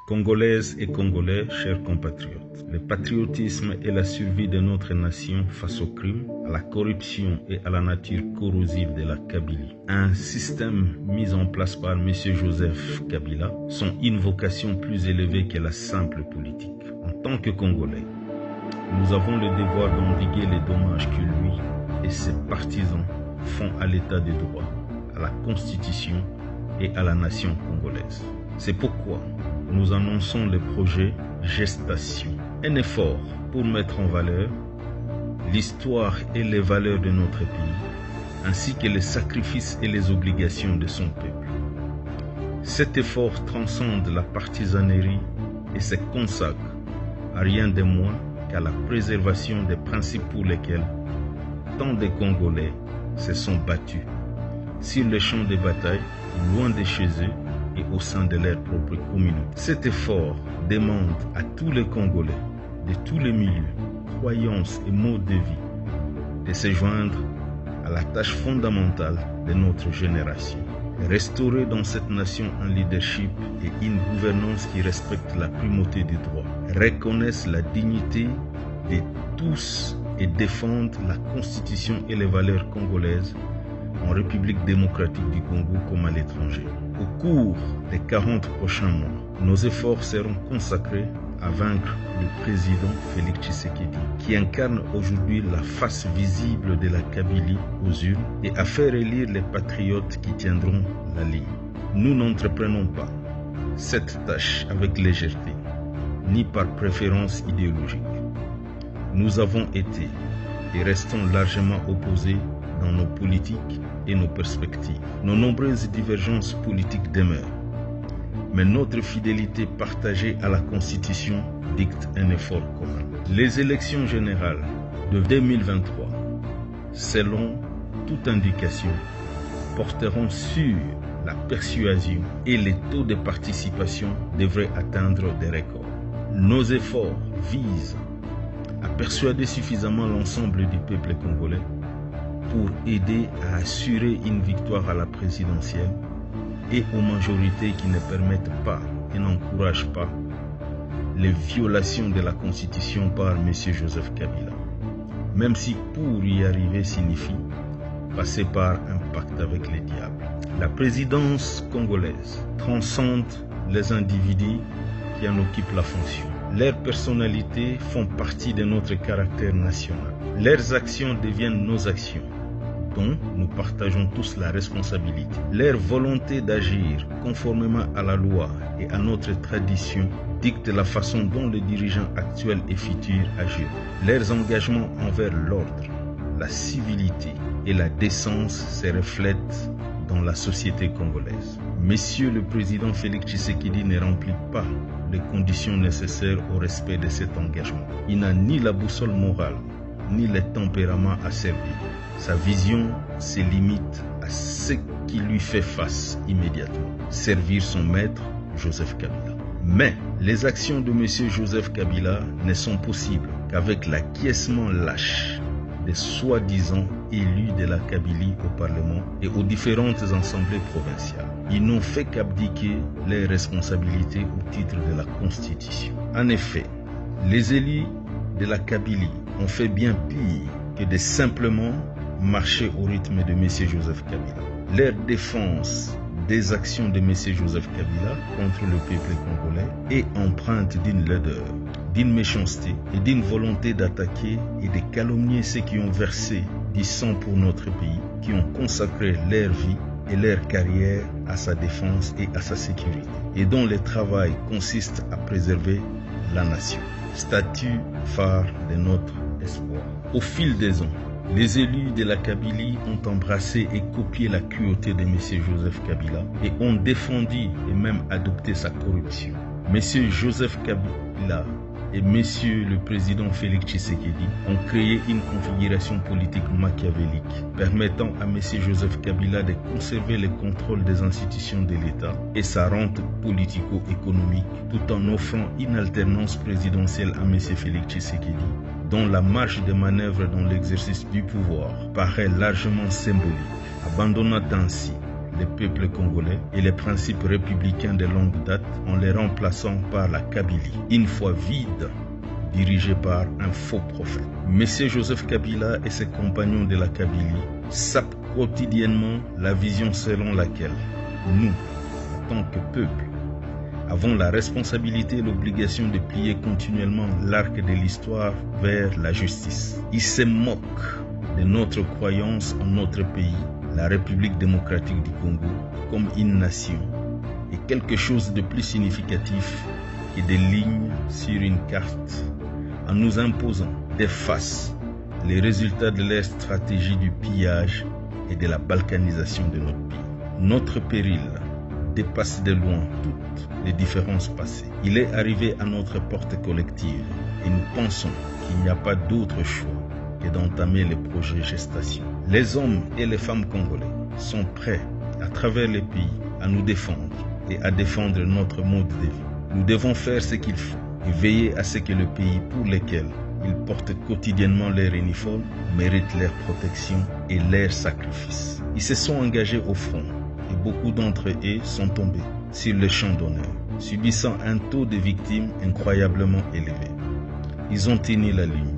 Congolaises et Congolais, chers compatriotes, le patriotisme est la survie de notre nation face au crime, à la corruption et à la nature corrosive de la Kabylie. Un système mis en place par M. Joseph Kabila, sont une vocation plus élevée que la simple politique. En tant que Congolais, nous avons le devoir d'endiguer les dommages que lui et ses partisans font à l'état de droit, à la Constitution et à la nation congolaise. C'est pourquoi nous annonçons le projet Gestation, un effort pour mettre en valeur l'histoire et les valeurs de notre pays, ainsi que les sacrifices et les obligations de son peuple. Cet effort transcende la partisanerie et se consacre à rien de moins qu'à la préservation des principes pour lesquels tant de Congolais se sont battus sur le champ de bataille, loin de chez eux et au sein de leur propre communauté. Cet effort demande à tous les Congolais, de tous les milieux, croyances et modes de vie, de se joindre à la tâche fondamentale de notre génération. Restaurer dans cette nation un leadership et une gouvernance qui respecte la primauté du droit, reconnaissent la dignité de tous et défendent la Constitution et les valeurs congolaises en République démocratique du Congo comme à l'étranger. Au cours des 40 prochains mois, nos efforts seront consacrés à vaincre le président Félix Tshisekedi, qui incarne aujourd'hui la face visible de la Kabylie aux urnes, et à faire élire les patriotes qui tiendront la ligne. Nous n'entreprenons pas cette tâche avec légèreté, ni par préférence idéologique. Nous avons été et restons largement opposés dans nos politiques et nos perspectives. Nos nombreuses divergences politiques demeurent, mais notre fidélité partagée à la Constitution dicte un effort commun. Les élections générales de 2023, selon toute indication, porteront sur la persuasion et les taux de participation devraient atteindre des records. Nos efforts visent à persuader suffisamment l'ensemble du peuple congolais pour aider à assurer une victoire à la présidentielle et aux majorités qui ne permettent pas et n'encouragent pas les violations de la Constitution par M. Joseph Kabila, même si pour y arriver signifie passer par un pacte avec les diables. La présidence congolaise transcende les individus qui en occupent la fonction. Leurs personnalités font partie de notre caractère national. Leurs actions deviennent nos actions, dont nous partageons tous la responsabilité. Leur volonté d'agir conformément à la loi et à notre tradition dicte la façon dont les dirigeants actuels et futurs agiront. Leurs engagements envers l'ordre, la civilité et la décence se reflètent dans la société congolaise. Monsieur le président Félix Tshisekedi ne remplit pas les conditions nécessaires au respect de cet engagement. Il n'a ni la boussole morale, ni le tempérament à servir. Sa vision se limite à ce qui lui fait face immédiatement, servir son maître, Joseph Kabila. Mais les actions de M. Joseph Kabila ne sont possibles qu'avec l'acquiescement lâche des soi-disant élus de la Kabylie au Parlement et aux différentes assemblées provinciales. Ils n'ont fait qu'abdiquer leurs responsabilités au titre de la Constitution. En effet, les élus de la Kabylie ont fait bien pire que de simplement marcher au rythme de M. Joseph Kabila. Leur défense des actions de M. Joseph Kabila contre le peuple congolais est empreinte d'une laideur, d'une méchanceté et d'une volonté d'attaquer et de calomnier ceux qui ont versé du sang pour notre pays, qui ont consacré leur vie et leur carrière à sa défense et à sa sécurité, et dont le travail consiste à préserver la nation. Statut phare de notre espoir. Au fil des ans, les élus de la Kabylie ont embrassé et copié la cruauté de M. Joseph Kabila et ont défendu et même adopté sa corruption. M. Joseph Kabila et M. le président Félix Tshisekedi ont créé une configuration politique machiavélique permettant à M. Joseph Kabila de conserver le contrôle des institutions de l'État et sa rente politico-économique tout en offrant une alternance présidentielle à M. Félix Tshisekedi dont la marge de manœuvre dans l'exercice du pouvoir paraît largement symbolique, abandonnant ainsi les peuples congolais et les principes républicains de longue date en les remplaçant par la Kabylie, une foi vide, dirigée par un faux prophète. Monsieur Joseph Kabila et ses compagnons de la Kabylie sapent quotidiennement la vision selon laquelle nous, en tant que peuple, avons la responsabilité et l'obligation de plier continuellement l'arc de l'histoire vers la justice. Ils se moquent de notre croyance en notre pays, la République démocratique du Congo, comme une nation et quelque chose de plus significatif que des lignes sur une carte, en nous imposant des faces les résultats de leur stratégie du pillage et de la balkanisation de notre pays. Notre péril dépasse de loin toutes les différences passées. Il est arrivé à notre porte collective et nous pensons qu'il n'y a pas d'autre choix que d'entamer les projets gestation. Les hommes et les femmes congolais sont prêts à travers les pays à nous défendre et à défendre notre mode de vie. Nous devons faire ce qu'il faut et veiller à ce que le pays pour lequel ils portent quotidiennement leur uniforme mérite leur protection et leur sacrifice. Ils se sont engagés au front et beaucoup d'entre eux sont tombés sur le champ d'honneur, subissant un taux de victimes incroyablement élevé. Ils ont tenu la ligne,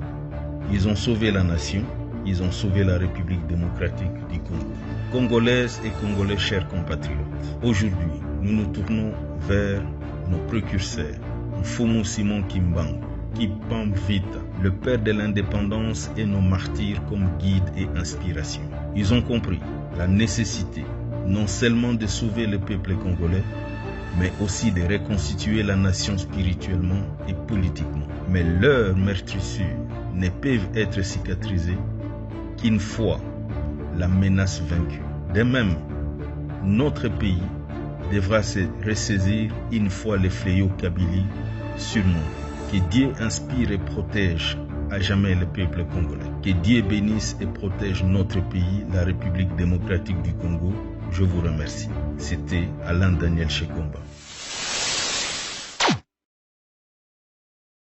ils ont sauvé la nation, ils ont sauvé la République démocratique du Congo. Congolaises et Congolais, chers compatriotes, aujourd'hui, nous nous tournons vers nos précurseurs, Mfumu Simon Kimbangu, Kipam Vita, le père de l'indépendance et nos martyrs comme guide et inspiration. Ils ont compris la nécessité non seulement de sauver le peuple congolais, mais aussi de reconstituer la nation spirituellement et politiquement. Mais leurs meurtrissures ne peuvent être cicatrisées qu'une fois la menace vaincue. De même, notre pays devra se ressaisir une fois le fléau Kabylie surmonté. Que Dieu inspire et protège à jamais le peuple congolais. Que Dieu bénisse et protège notre pays, la République démocratique du Congo. Je vous remercie. C'était Alain Daniel Shekomba.